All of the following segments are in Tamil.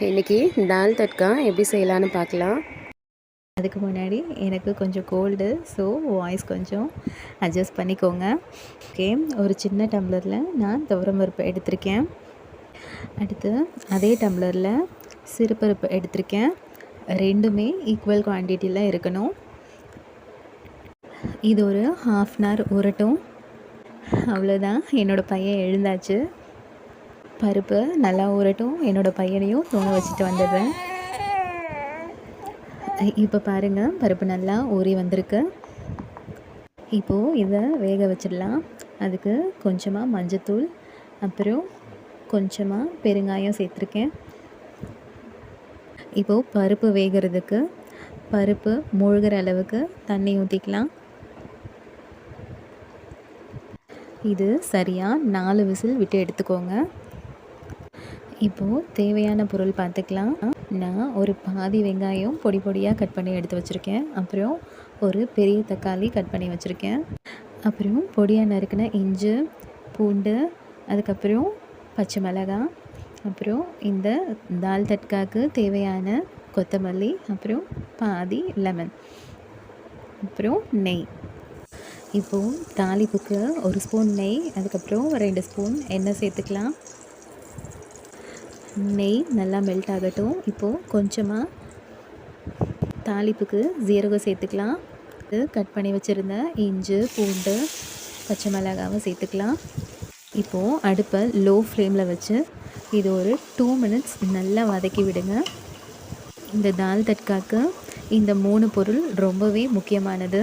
இன்றைக்கி தால் தட்கா எப்படி செய்யலான்னு பார்க்கலாம். அதுக்கு முன்னாடி எனக்கு கொஞ்சம் கோல்டு, ஸோ வாய்ஸ் கொஞ்சம் அட்ஜஸ்ட் பண்ணிக்கோங்க. ஓகே, ஒரு சின்ன டம்ளரில் நான் துவரம்பருப்பு எடுத்திருக்கேன். அடுத்து அதே டம்ளரில் சிறுபருப்பு எடுத்திருக்கேன். ரெண்டுமே ஈக்குவல் குவான்டிட்டியில் இருக்கணும். இது ஒரு ½ அன் ஹவர் ஊறட்டும். அவ்வளோதான், என்னோடய பையன் எழுந்தாச்சு. பருப்பு நல்லா ஊறட்டும், என்னோடய பையனையும் தூங்க வச்சுட்டு வந்துடுறேன். இப்போ பாருங்கள், பருப்பு நல்லா ஊறி வந்திருக்கு. இப்போது இதை வேக வச்சிடலாம். அதுக்கு கொஞ்சமாக மஞ்சத்தூள், அப்புறம் கொஞ்சமாக பெருங்காயம் சேர்த்துருக்கேன். இப்போது பருப்பு வேகிறதுக்கு பருப்பு முழுகிற அளவுக்கு தண்ணி ஊற்றிக்கலாம். இது சரியாக 4 விசில் விட்டு எடுத்துக்கோங்க. இப்போது தேவையான பொருள் பார்த்துக்கலாம். நான் ஒரு பாதி வெங்காயம் பொடி பொடியாக கட் பண்ணி எடுத்து வச்சுருக்கேன். அப்புறம் ஒரு பெரிய தக்காளி கட் பண்ணி வச்சுருக்கேன். அப்புறம் பொடியாக நறுக்கின இஞ்சி, பூண்டு, அதுக்கப்புறம் பச்சை மிளகாய், அப்புறம் இந்த தால் தட்காக்கு தேவையான கொத்தமல்லி, அப்புறம் பாதி லெமன், அப்புறம் நெய். இப்போது தாளிப்புக்கு 1 ஸ்பூன் நெய், அதுக்கப்புறம் 2 ஸ்பூன் எண்ணெய் சேர்த்துக்கலாம். நெய் நல்லா மெல்ட் ஆகட்டும். இப்போது கொஞ்சமாக தாளிப்புக்கு ஜீரகம் சேர்த்துக்கலாம். இது கட் பண்ணி வச்சுருந்த இஞ்சி, பூண்டு, பச்சை மிளகாவை சேர்த்துக்கலாம். இப்போது அடுப்பை லோ ஃப்ளேமில் வச்சு இது ஒரு 2 மினிட்ஸ் நல்லா வதக்கி விடுங்க. இந்த தால் தட்காக்கு இந்த 3 பொருள் ரொம்பவே முக்கியமானது.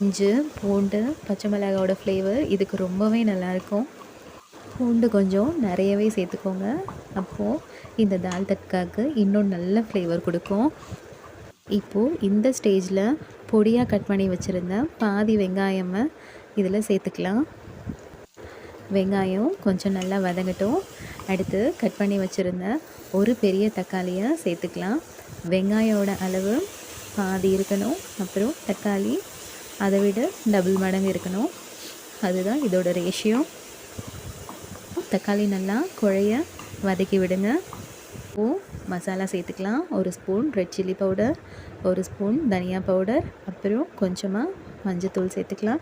இஞ்சி, பூண்டு, பச்சை மிளகாவோட ஃப்ளேவர் இதுக்கு ரொம்பவே நல்லாயிருக்கும். பூண்டு கொஞ்சம் நிறையவே சேர்த்துக்கோங்க. அப்போது இந்த தால் தட்காக்கு இன்னும் நல்ல ஃப்ளேவர் கொடுக்கும். இப்போது இந்த ஸ்டேஜில் பொடியாக கட் பண்ணி வச்சுருந்த பாதி வெங்காயமை இதில் சேர்த்துக்கலாம். வெங்காயம் கொஞ்சம் நல்லா வதங்கட்டும். அடுத்து கட் பண்ணி வச்சுருந்த ஒரு பெரிய தக்காளியை சேர்த்துக்கலாம். வெங்காயோட அளவு பாதி இருக்கணும், அப்புறம் தக்காளி அதை விட டபுள் மடங்கு இருக்கணும். அதுதான் இதோட ரேஷியோ. தக்காளி நல்லா குழைய வதக்கி விடுங்க. இப்போது மசாலா சேர்த்துக்கலாம். 1 spoon red chilli powder, 1 spoon தனியா பவுடர், அப்புறம் கொஞ்சமாக மஞ்சத்தூள் சேர்த்துக்கலாம்.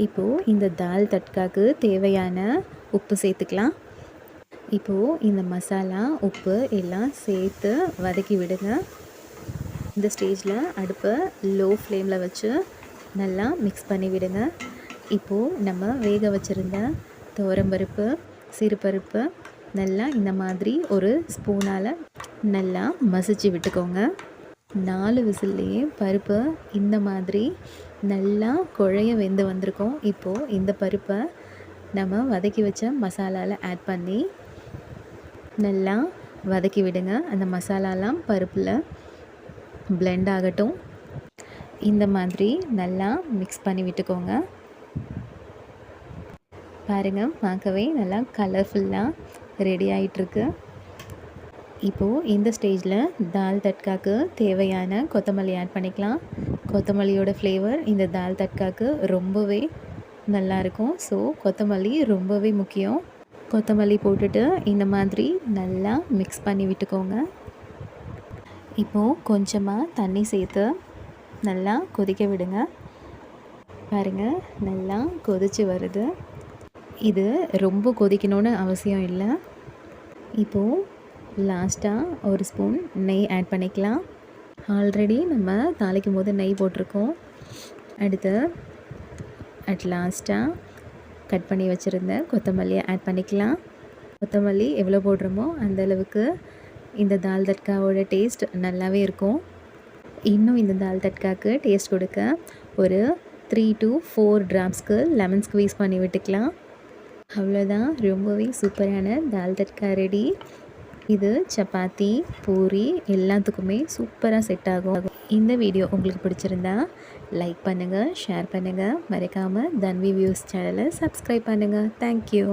இப்போது இந்த தால் தட்காக்கு தேவையான உப்பு சேர்த்துக்கலாம். இப்போது இந்த மசாலா, உப்பு எல்லாம் சேர்த்து வதக்கி விடுங்க. இந்த ஸ்டேஜில் அடுப்பை லோ ஃப்ளேமில் வச்சு நல்லா மிக்ஸ் பண்ணி விடுங்க. இப்போது நம்ம வேக வச்சுருந்த துவரம்பருப்பு, சிறுபருப்பு நல்லா இந்த மாதிரி ஒரு ஸ்பூனால் நல்லா மசிச்சு விட்டுக்கோங்க. 4 விசில்லையே பருப்பு இந்த மாதிரி நல்லா குழைய வெந்து வந்திருக்கும். இப்போது இந்த பருப்பை நம்ம வதக்கி வச்ச மசாலாவில் ஆட் பண்ணி நல்லா வதக்கி விடுங்க. அந்த மசாலாலாம் பருப்பில் பிளெண்ட் ஆகட்டும். இந்த மாதிரி நல்லா மிக்ஸ் பண்ணி விட்டுக்கோங்க. பாருங்கள், பார்க்கவே நல்லா கலர்ஃபுல்லாக ரெடி ஆகிட்டுருக்கு. இப்போது இந்த ஸ்டேஜில் தால் தட்காக்கு தேவையான கொத்தமல்லி ஆட் பண்ணிக்கலாம். கொத்தமல்லியோட ஃப்ளேவர் இந்த தால் தட்காக்கு ரொம்பவே நல்லாயிருக்கும். ஸோ கொத்தமல்லி ரொம்பவே முக்கியம். கொத்தமல்லி போட்டுட்டு இந்த மாதிரி நல்லா மிக்ஸ் பண்ணி விட்டுக்கோங்க. இப்போது கொஞ்சமாக தண்ணி சேர்த்து நல்லா கொதிக்க விடுங்க. பாருங்கள், நல்லா கொதித்து வருது. இது ரொம்ப கொதிக்கணும்னு அவசியம் இல்லை. இப்போது லாஸ்ட்டாக 1 ஸ்பூன் நெய் ஆட் பண்ணிக்கலாம். ஆல்ரெடி நம்ம தாளிக்கும் போது நெய் போட்டிருக்கோம். அடுத்து லாஸ்ட்டாக கட் பண்ணி வச்சுருந்த கொத்தமல்லியை ஆட் பண்ணிக்கலாம். கொத்தமல்லி எவ்வளோ போடுறோமோ அந்தளவுக்கு இந்த தால் தட்காவோட டேஸ்ட் நல்லாவே இருக்கும். இன்னும் இந்த தால் தட்காக்கு டேஸ்ட் கொடுக்க ஒரு 3 to 4 ட்ராப்ஸ்க்கு லெமன் ஸ்க்வீஸ் பண்ணி விட்டுக்கலாம். அவ்வளோதான், ரொம்பவே சூப்பரான தால் தட்கா ரெடி. இது சப்பாத்தி, பூரி எல்லாத்துக்குமே சூப்பராக செட் ஆகும். இந்த வீடியோ உங்களுக்கு பிடிச்சிருந்தா லைக் பண்ணுங்கள், ஷேர் பண்ணுங்கள். மறக்காமல் தன்வி வியூஸ் சேனலை சப்ஸ்கிரைப் பண்ணுங்கள். தேங்க்யூ.